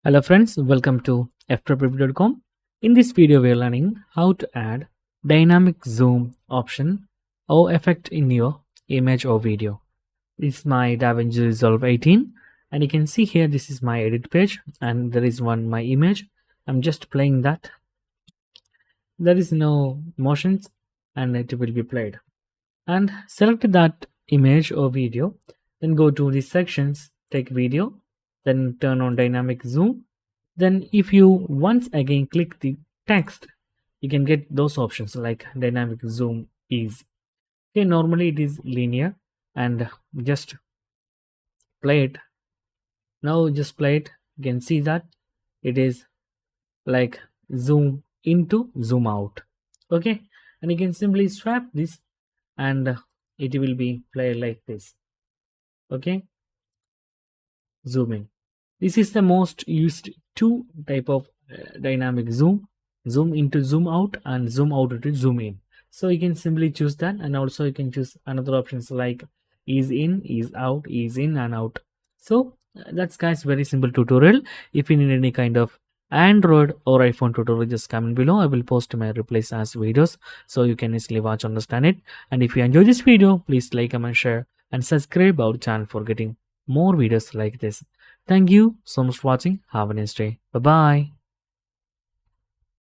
Hello friends, welcome to Ftopreview.com. In this video we are learning how to add dynamic zoom option or effect in your image or video. This is my DaVinci Resolve 18 and you can see here this is my edit page and there is my image. I'm just playing that. There is no motions and it will be played. And select that image or video, then go to the sections, take video, then turn on dynamic zoom. Then if you once again click the text, you can get those options like dynamic zoom ease. Okay, normally it is linear and just play it. Now just play it. You can see that it is like zoom into zoom out. Okay, and you can simply swap this and it will be played like this. Okay, zoom in. This is the most used two type of dynamic zoom into zoom out and zoom out to zoom in. So you can simply choose that, and also you can choose another options like ease in, ease out, ease in and out. So that's guys very simple tutorial. If you need any kind of Android or iPhone tutorial, just comment below. I will post my replies as videos so you can easily watch, understand it. And if you enjoy this video, please like, comment, share and subscribe our channel for getting more videos like this. Thank you so much for watching. Have a nice day. Bye bye.